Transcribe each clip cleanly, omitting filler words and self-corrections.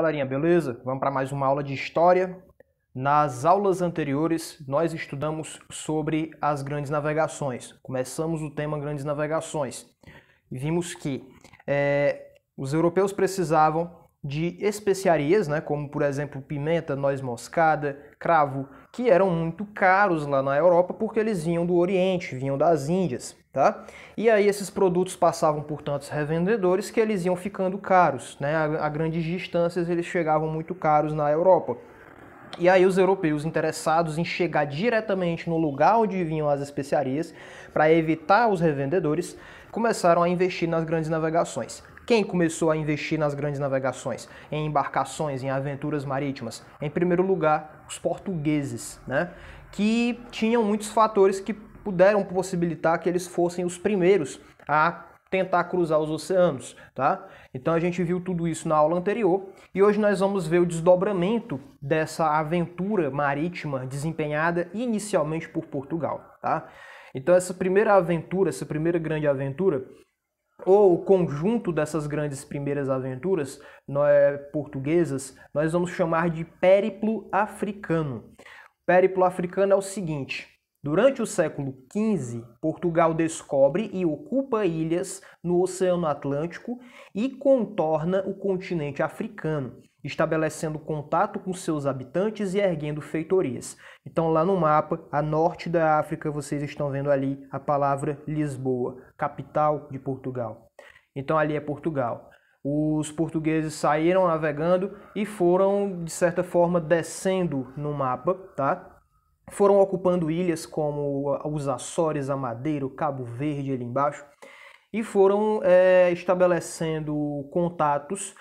Galerinha, beleza? Vamos para mais uma aula de história. Nas aulas anteriores, nós estudamos sobre as grandes navegações. Começamos o tema grandes navegações e vimos que os europeus precisavam de especiarias, né, como por exemplo pimenta, noz moscada, cravo, que eram muito caros lá na Europa porque eles vinham do Oriente, vinham das Índias, tá? E aí esses produtos passavam por tantos revendedores que eles iam ficando caros, né? A grandes distâncias eles chegavam muito caros na Europa. E aí os europeus interessados em chegar diretamente no lugar onde vinham as especiarias, para evitar os revendedores, começaram a investir nas grandes navegações. Quem começou a investir nas grandes navegações? Em embarcações, em aventuras marítimas? Em primeiro lugar, os portugueses, né? Que tinham muitos fatores que puderam possibilitar que eles fossem os primeiros a tentar cruzar os oceanos, tá? Então a gente viu tudo isso na aula anterior e hoje nós vamos ver o desdobramento dessa aventura marítima desempenhada inicialmente por Portugal, tá? Então essa primeira aventura, essa primeira grande aventura, ou o conjunto dessas grandes primeiras aventuras portuguesas, nós vamos chamar de Périplo Africano. O Périplo Africano é o seguinte: durante o século XV, Portugal descobre e ocupa ilhas no Oceano Atlântico e contorna o continente africano, estabelecendo contato com seus habitantes e erguendo feitorias. Então lá no mapa, a norte da África, vocês estão vendo ali a palavra Lisboa, capital de Portugal. Então ali é Portugal. Os portugueses saíram navegando e foram, de certa forma, descendo no mapa, tá? Foram ocupando ilhas como os Açores, a Madeira, o Cabo Verde ali embaixo, e foram estabelecendo contatos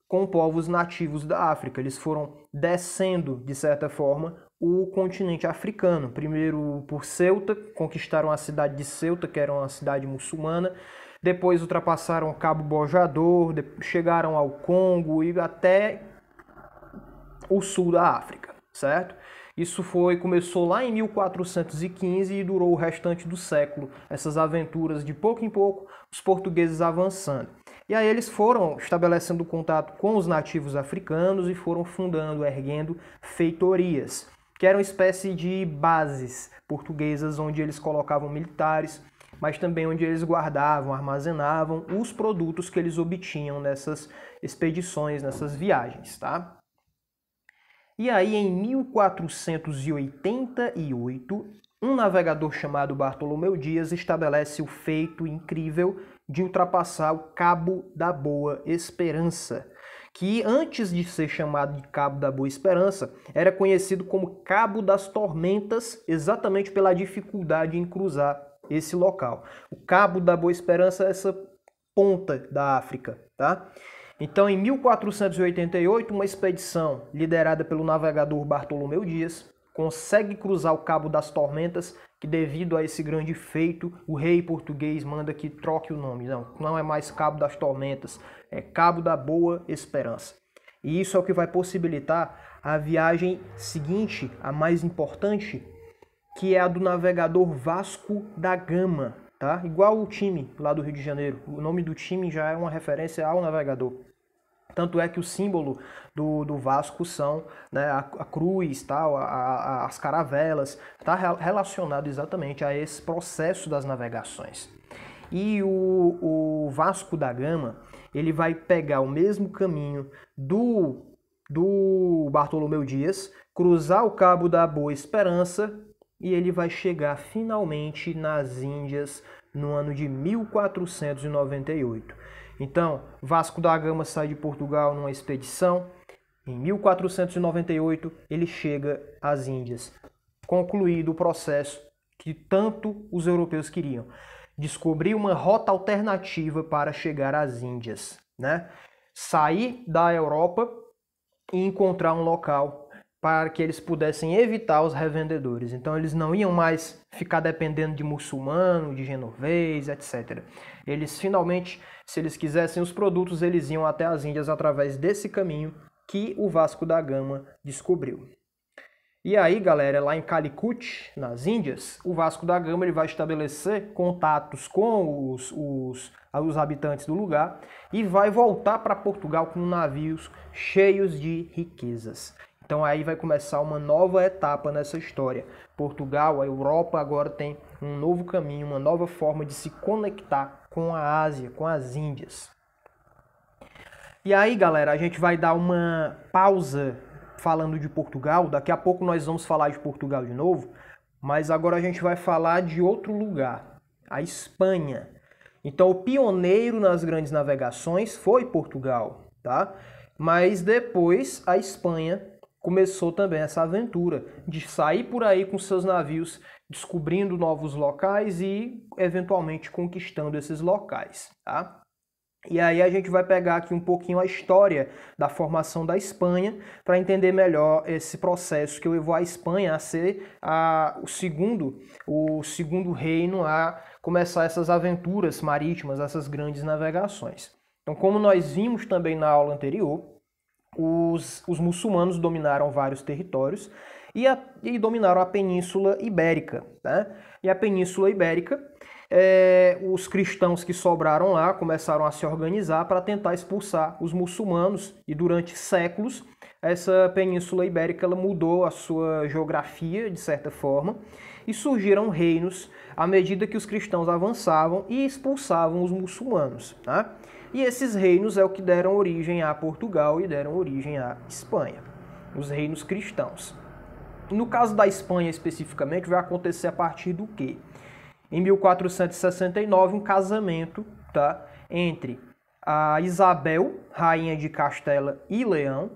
com povos nativos da África. Eles foram descendo, de certa forma, o continente africano. Primeiro por Ceuta, conquistaram a cidade de Ceuta, que era uma cidade muçulmana. Depois ultrapassaram Cabo Bojador, chegaram ao Congo e até o sul da África, certo? Isso começou lá em 1415 e durou o restante do século. Essas aventuras, de pouco em pouco, os portugueses avançando. E aí eles foram estabelecendo contato com os nativos africanos e foram fundando, erguendo feitorias, que eram uma espécie de bases portuguesas onde eles colocavam militares, mas também onde eles guardavam, armazenavam os produtos que eles obtinham nessas expedições, nessas viagens, tá? E aí, em 1488, um navegador chamado Bartolomeu Dias estabelece o feito incrível de ultrapassar o Cabo da Boa Esperança, que antes de ser chamado de Cabo da Boa Esperança, era conhecido como Cabo das Tormentas, exatamente pela dificuldade em cruzar esse local. O Cabo da Boa Esperança é essa ponta da África, tá? Então, em 1488, uma expedição liderada pelo navegador Bartolomeu Dias consegue cruzar o Cabo das Tormentas, que devido a esse grande feito, o rei português manda que troque o nome. Não é mais Cabo das Tormentas, é Cabo da Boa Esperança. E isso é o que vai possibilitar a viagem seguinte, a mais importante, que é a do navegador Vasco da Gama, tá? Igual o time lá do Rio de Janeiro. O nome do time já é uma referência ao navegador. Tanto é que o símbolo do Vasco são, né, a cruz, tal, as caravelas, está relacionado exatamente a esse processo das navegações. E o Vasco da Gama, ele vai pegar o mesmo caminho do Bartolomeu Dias, cruzar o Cabo da Boa Esperança e ele vai chegar finalmente nas Índias no ano de 1498. Então, Vasco da Gama sai de Portugal numa expedição. Em 1498, ele chega às Índias, concluído o processo que tanto os europeus queriam: descobrir uma rota alternativa para chegar às Índias, né? Sair da Europa e encontrar um local para que eles pudessem evitar os revendedores. Então eles não iam mais ficar dependendo de muçulmano, de genovês, etc. Eles finalmente, se eles quisessem os produtos, eles iam até as Índias através desse caminho que o Vasco da Gama descobriu. E aí, galera, lá em Calicut, nas Índias, o Vasco da Gama ele vai estabelecer contatos com os habitantes do lugar e vai voltar para Portugal com navios cheios de riquezas. Então aí vai começar uma nova etapa nessa história. Portugal, a Europa agora tem um novo caminho, uma nova forma de se conectar com a Ásia, com as Índias. E aí, galera, a gente vai dar uma pausa falando de Portugal. Daqui a pouco nós vamos falar de Portugal de novo, mas agora a gente vai falar de outro lugar, a Espanha. Então, o pioneiro nas grandes navegações foi Portugal, tá? Mas depois a Espanha começou também essa aventura de sair por aí com seus navios, descobrindo novos locais e eventualmente conquistando esses locais, tá? E aí a gente vai pegar aqui um pouquinho a história da formação da Espanha para entender melhor esse processo que levou a Espanha a ser o segundo reino a começar essas aventuras marítimas, essas grandes navegações. Então, como nós vimos também na aula anterior, os muçulmanos dominaram vários territórios e dominaram a Península Ibérica, né? E a Península Ibérica, os cristãos que sobraram lá começaram a se organizar para tentar expulsar os muçulmanos e durante séculos essa Península Ibérica ela mudou a sua geografia de certa forma e surgiram reinos à medida que os cristãos avançavam e expulsavam os muçulmanos, tá? E esses reinos é o que deram origem a Portugal e deram origem à Espanha, os reinos cristãos. No caso da Espanha especificamente vai acontecer a partir do quê? Em 1469, um casamento, tá, entre a Isabel, rainha de Castela e Leão,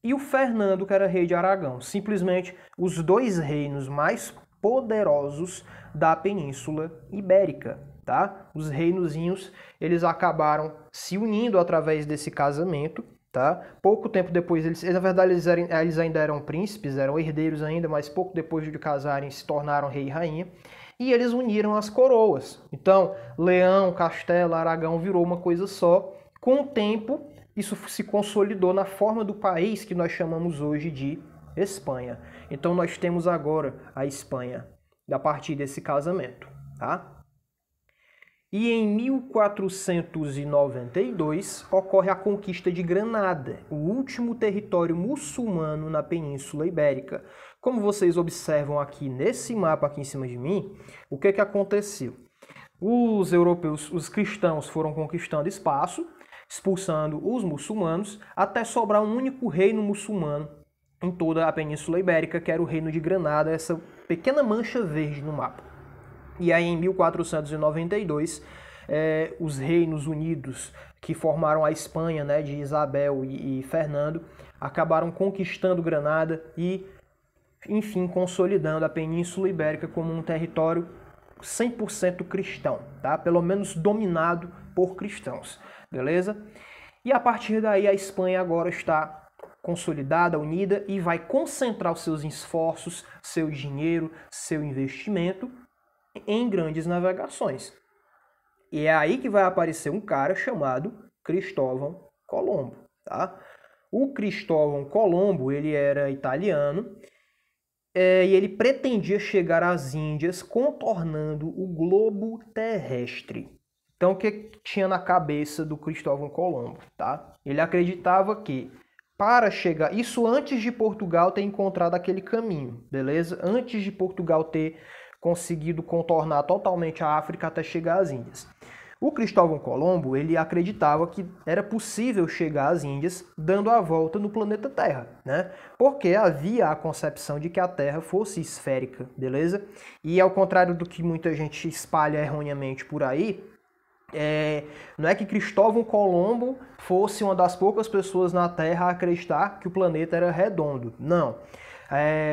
e o Fernando, que era rei de Aragão. Simplesmente os dois reinos mais poderosos da Península Ibérica, tá? Os reinozinhos, eles acabaram se unindo através desse casamento, tá? Pouco tempo depois, na verdade, eles ainda eram príncipes, eram herdeiros ainda, mas pouco depois de casarem, se tornaram rei e rainha. E eles uniram as coroas. Então, Leão, Castela, Aragão virou uma coisa só. Com o tempo, isso se consolidou na forma do país que nós chamamos hoje de Espanha. Então, nós temos agora a Espanha, a partir desse casamento, tá? E em 1492 ocorre a conquista de Granada, o último território muçulmano na Península Ibérica. Como vocês observam aqui nesse mapa aqui em cima de mim, o que aconteceu? Os europeus, os cristãos foram conquistando espaço, expulsando os muçulmanos, até sobrar um único reino muçulmano em toda a Península Ibérica, que era o reino de Granada, essa pequena mancha verde no mapa. E aí em 1492, os reinos unidos que formaram a Espanha, né, de Isabel e Fernando, acabaram conquistando Granada e, enfim, consolidando a Península Ibérica como um território 100% cristão, tá? Pelo menos dominado por cristãos, beleza? E a partir daí a Espanha agora está consolidada, unida e vai concentrar os seus esforços, seu dinheiro, seu investimento em grandes navegações. E é aí que vai aparecer um cara chamado Cristóvão Colombo, tá? O Cristóvão Colombo, ele era italiano e ele pretendia chegar às Índias contornando o globo terrestre. Então, o que tinha na cabeça do Cristóvão Colombo, tá? Ele acreditava que para chegar... Isso antes de Portugal ter encontrado aquele caminho, beleza? Antes de Portugal ter conseguido contornar totalmente a África até chegar às Índias. O Cristóvão Colombo, ele acreditava que era possível chegar às Índias dando a volta no planeta Terra, né? Porque havia a concepção de que a Terra fosse esférica, beleza? E ao contrário do que muita gente espalha erroneamente por aí, não é que Cristóvão Colombo fosse uma das poucas pessoas na Terra a acreditar que o planeta era redondo. Não.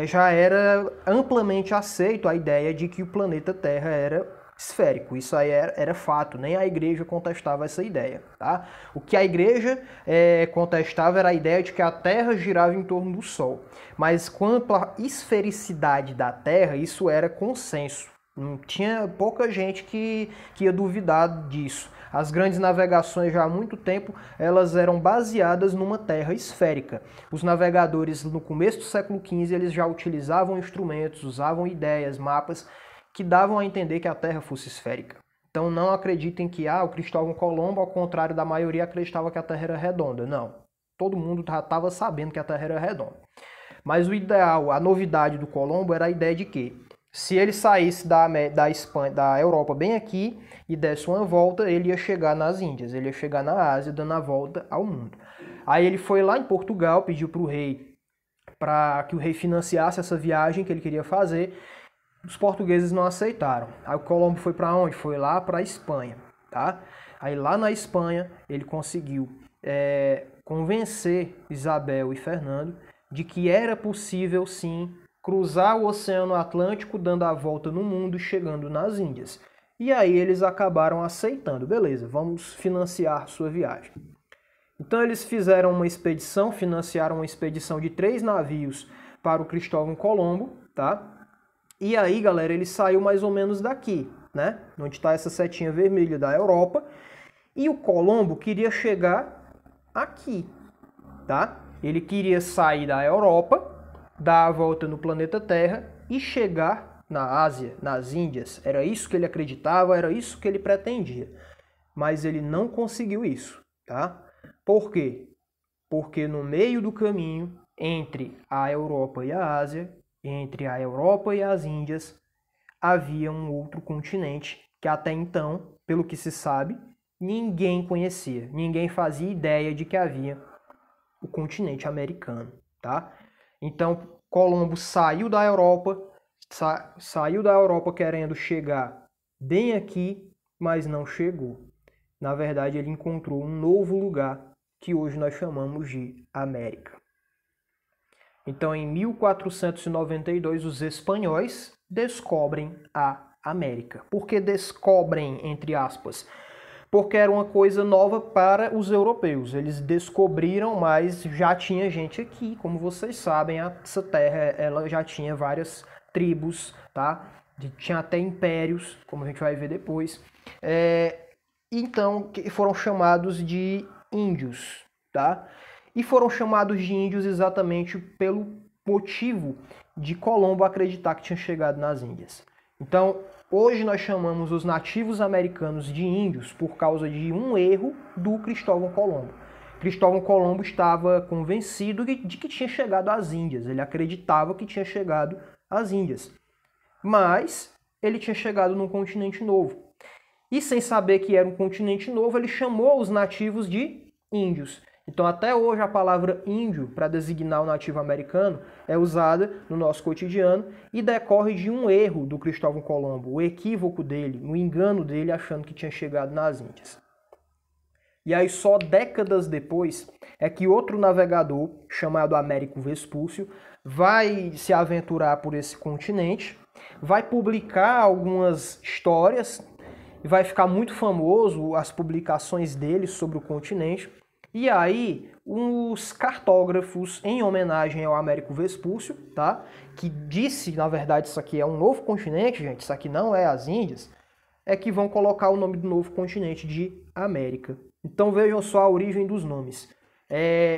Já era amplamente aceito a ideia de que o planeta Terra era esférico. Isso aí era fato, nem a igreja contestava essa ideia, tá? O que a igreja contestava era a ideia de que a Terra girava em torno do Sol. Mas quanto à esfericidade da Terra, isso era consenso, Não tinha pouca gente que ia duvidar disso. As grandes navegações já há muito tempo elas eram baseadas numa terra esférica. Os navegadores no começo do século XV eles já utilizavam instrumentos, usavam ideias, mapas que davam a entender que a Terra fosse esférica. Então não acreditem que o Cristóvão Colombo, ao contrário da maioria, acreditava que a Terra era redonda. Não. Todo mundo já estava sabendo que a Terra era redonda. Mas o ideal, a novidade do Colombo era a ideia de que se ele saísse da Espanha, da Europa bem aqui e desse uma volta, ele ia chegar nas Índias, ele ia chegar na Ásia, dando a volta ao mundo. Aí ele foi lá em Portugal, pediu para o rei para que o rei financiasse essa viagem que ele queria fazer. Os portugueses não aceitaram. Aí o Colombo foi para onde? Foi lá para a Espanha, tá? Aí lá na Espanha ele conseguiu convencer Isabel e Fernando de que era possível sim cruzar o Oceano Atlântico dando a volta no mundo e chegando nas Índias. E aí eles acabaram aceitando. Beleza, vamos financiar sua viagem. Então eles fizeram uma expedição, financiaram uma expedição de 3 navios para o Cristóvão Colombo, tá? E aí, galera, ele saiu mais ou menos daqui, né? Onde está essa setinha vermelha da Europa. E o Colombo queria chegar aqui, tá? Ele queria sair da Europa, dar a volta no planeta Terra e chegar na Ásia, nas Índias. Era isso que ele acreditava, era isso que ele pretendia. Mas ele não conseguiu isso, tá? Por quê? Porque no meio do caminho entre a Europa e a Ásia, entre a Europa e as Índias, havia um outro continente que até então, pelo que se sabe, ninguém conhecia. Ninguém fazia ideia de que havia o continente americano, tá? Então, Colombo saiu da Europa, querendo chegar bem aqui, mas não chegou. Na verdade, ele encontrou um novo lugar que hoje nós chamamos de América. Então, em 1492, os espanhóis descobrem a América. Por que descobrem, entre aspas? Porque era uma coisa nova para os europeus. Eles descobriram, mas já tinha gente aqui. Como vocês sabem, essa terra ela já tinha várias tribos, tá? Tinha até impérios, como a gente vai ver depois. Então, foram chamados de índios, tá? E foram chamados de índios exatamente pelo motivo de Colombo acreditar que tinha chegado nas Índias. Então, hoje nós chamamos os nativos americanos de índios por causa de um erro do Cristóvão Colombo. Cristóvão Colombo estava convencido de que tinha chegado às Índias. Ele acreditava que tinha chegado às Índias. Mas ele tinha chegado num continente novo. E sem saber que era um continente novo, ele chamou os nativos de índios. Então, até hoje, a palavra índio, para designar o nativo americano, é usada no nosso cotidiano e decorre de um erro do Cristóvão Colombo, o equívoco dele, o engano dele, achando que tinha chegado nas Índias. E aí, só décadas depois, é que outro navegador, chamado Américo Vespúcio, vai se aventurar por esse continente, vai publicar algumas histórias, e vai ficar muito famoso as publicações dele sobre o continente. E aí, os cartógrafos, em homenagem ao Américo Vespúcio, tá? Que disse, na verdade, isso aqui é um novo continente, gente, isso aqui não é as Índias, é que vão colocar o nome do novo continente de América. Então vejam só a origem dos nomes.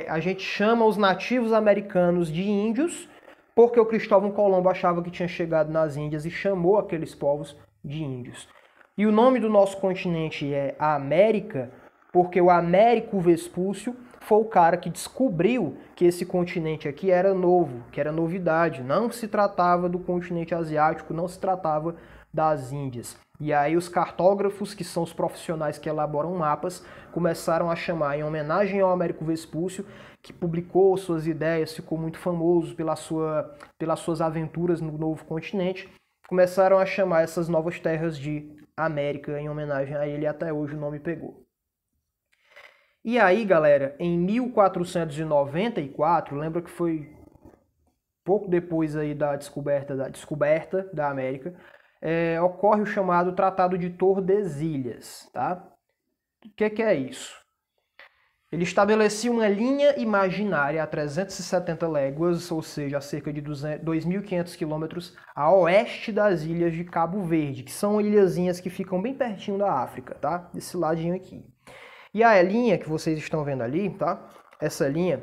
A gente chama os nativos americanos de índios, porque o Cristóvão Colombo achava que tinha chegado nas Índias e chamou aqueles povos de índios. E o nome do nosso continente é América, porque o Américo Vespúcio foi o cara que descobriu que esse continente aqui era novo, que era novidade. Não se tratava do continente asiático, não se tratava das Índias. E aí os cartógrafos, que são os profissionais que elaboram mapas, começaram a chamar, em homenagem ao Américo Vespúcio, que publicou suas ideias, ficou muito famoso pelas suas aventuras no novo continente, começaram a chamar essas novas terras de América, em homenagem a ele, e até hoje o nome pegou. E aí, galera, em 1494, lembra que foi pouco depois aí da descoberta da América, ocorre o chamado Tratado de Tordesilhas, tá? O que é isso? Ele estabelecia uma linha imaginária a 370 léguas, ou seja, a cerca de 2.500 quilômetros, a oeste das ilhas de Cabo Verde, que são ilhazinhas que ficam bem pertinho da África, tá? Desse ladinho aqui. E a linha que vocês estão vendo ali, tá? Essa linha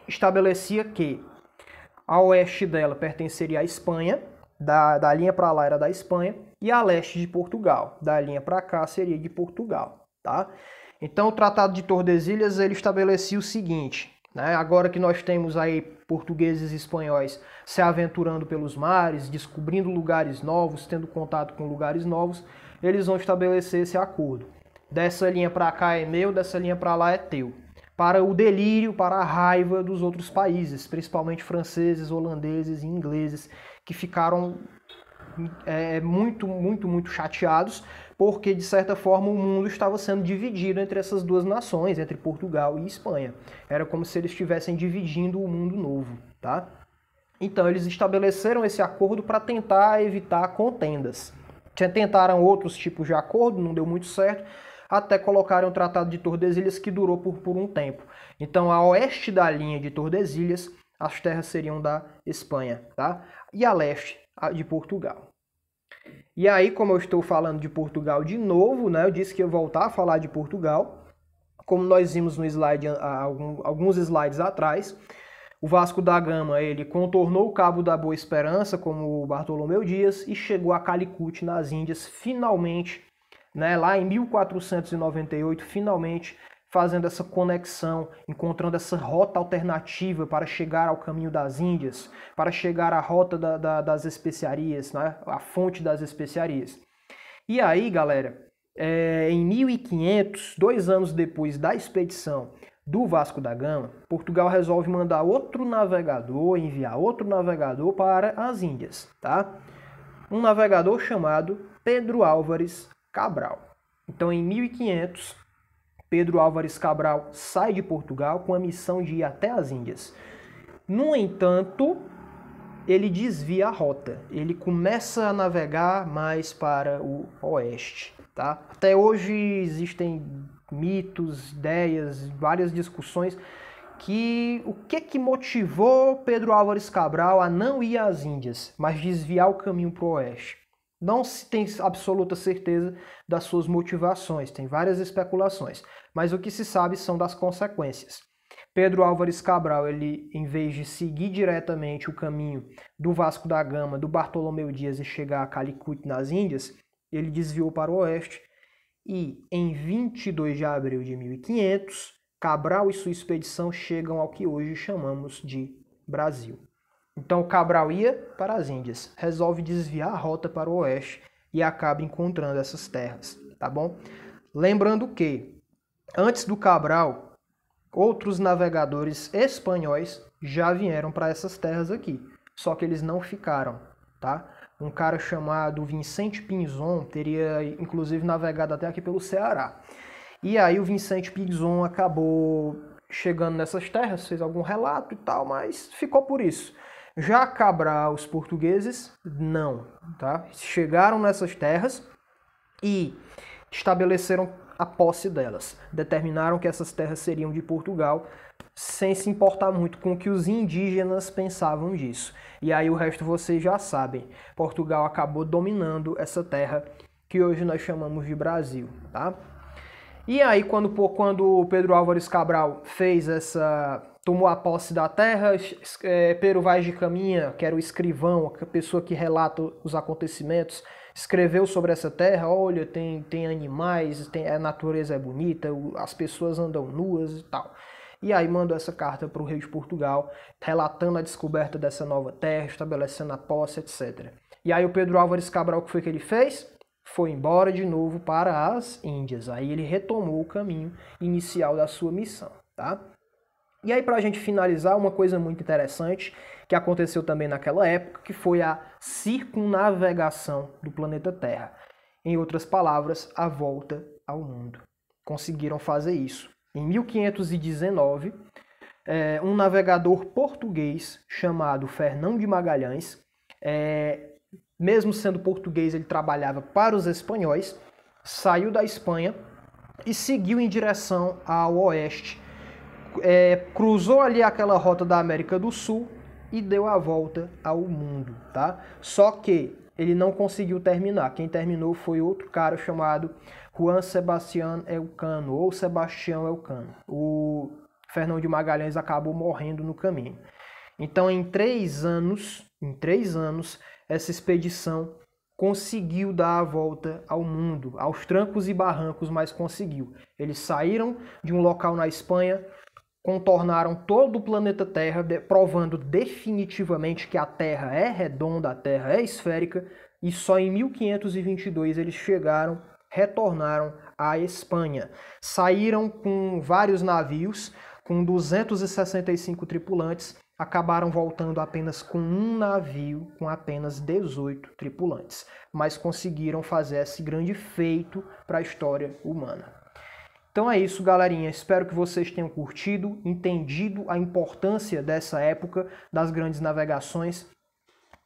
estabelecia que a oeste dela pertenceria à Espanha, da linha para lá era da Espanha, e a leste de Portugal. Da linha para cá seria de Portugal, tá? Então o Tratado de Tordesilhas ele estabelecia o seguinte, né? Agora que nós temos aí portugueses e espanhóis se aventurando pelos mares, descobrindo lugares novos, tendo contato com lugares novos, eles vão estabelecer esse acordo. Dessa linha para cá é meu, dessa linha para lá é teu. Para o delírio, para a raiva dos outros países, principalmente franceses, holandeses e ingleses, que ficaram muito chateados, porque de certa forma o mundo estava sendo dividido entre essas duas nações, entre Portugal e Espanha. Era como se eles estivessem dividindo o mundo novo, tá? Então eles estabeleceram esse acordo para tentar evitar contendas. Tentaram outros tipos de acordo, não deu muito certo, até colocarem o Tratado de Tordesilhas, que durou por um tempo. Então, a oeste da linha de Tordesilhas, as terras seriam da Espanha, tá? E a leste, de Portugal. E aí, como eu estou falando de Portugal de novo, né? Eu disse que ia voltar a falar de Portugal. Como nós vimos no slide, alguns slides atrás, o Vasco da Gama, ele contornou o Cabo da Boa Esperança, como o Bartolomeu Dias, e chegou a Calicut, nas Índias, finalmente, né, lá em 1498, finalmente fazendo essa conexão, encontrando essa rota alternativa para chegar ao caminho das Índias, para chegar à rota das especiarias, né, a fonte das especiarias. E aí, galera, em 1500, 2 anos depois da expedição do Vasco da Gama, Portugal resolve mandar outro navegador, enviar outro navegador para as Índias, tá? Um navegador chamado Pedro Álvares Cabral. Então, em 1500, Pedro Álvares Cabral sai de Portugal com a missão de ir até as Índias. No entanto, ele desvia a rota. Ele começa a navegar mais para o oeste, tá? Até hoje existem mitos, ideias, várias discussões que o que motivou Pedro Álvares Cabral a não ir às Índias, mas desviar o caminho para o oeste. Não se tem absoluta certeza das suas motivações, tem várias especulações, mas o que se sabe são das consequências. Pedro Álvares Cabral, ele, em vez de seguir diretamente o caminho do Vasco da Gama, do Bartolomeu Dias e chegar a Calicut, nas Índias, ele desviou para o oeste e, em 22 de abril de 1500, Cabral e sua expedição chegam ao que hoje chamamos de Brasil. Então Cabral ia para as Índias, resolve desviar a rota para o oeste e acaba encontrando essas terras, tá bom? Lembrando que, antes do Cabral, outros navegadores espanhóis já vieram para essas terras aqui, só que eles não ficaram, tá? Um cara chamado Vicente Pinzon teria, inclusive, navegado até aqui pelo Ceará. E aí o Vicente Pinzon acabou chegando nessas terras, fez algum relato e tal, mas ficou por isso. Já Cabral, os portugueses, não, tá? Chegaram nessas terras e estabeleceram a posse delas. Determinaram que essas terras seriam de Portugal, sem se importar muito com o que os indígenas pensavam disso. E aí o resto vocês já sabem. Portugal acabou dominando essa terra que hoje nós chamamos de Brasil, tá? E aí quando Pedro Álvares Cabral tomou a posse da terra, Pero Vaz de Caminha, que era o escrivão, a pessoa que relata os acontecimentos, escreveu sobre essa terra, olha, tem animais, a natureza é bonita, as pessoas andam nuas e tal. E aí mandou essa carta para o rei de Portugal, relatando a descoberta dessa nova terra, estabelecendo a posse, etc. E aí o Pedro Álvares Cabral, o que foi que ele fez? Foi embora de novo para as Índias. Aí ele retomou o caminho inicial da sua missão, tá? E aí, para a gente finalizar, uma coisa muito interessante que aconteceu também naquela época, que foi a circunnavegação do planeta Terra. Em outras palavras, a volta ao mundo. Conseguiram fazer isso. Em 1519, um navegador português chamado Fernão de Magalhães, mesmo sendo português, ele trabalhava para os espanhóis, saiu da Espanha e seguiu em direção ao oeste, cruzou ali aquela rota da América do Sul e deu a volta ao mundo, tá? Só que ele não conseguiu terminar. Quem terminou foi outro cara chamado Juan Sebastián Elcano, ou Sebastião Elcano. O Fernão de Magalhães acabou morrendo no caminho. Então, em 3 anos, essa expedição conseguiu dar a volta ao mundo, aos trancos e barrancos, mas conseguiu. Eles saíram de um local na Espanha, contornaram todo o planeta Terra, provando definitivamente que a Terra é redonda, a Terra é esférica, e só em 1522 eles retornaram à Espanha. Saíram com vários navios, com 265 tripulantes, acabaram voltando apenas com um navio, com apenas 18 tripulantes, mas conseguiram fazer esse grande feito para a história humana. Então é isso, galerinha. Espero que vocês tenham curtido, entendido a importância dessa época das grandes navegações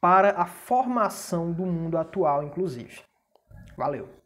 para a formação do mundo atual, inclusive. Valeu!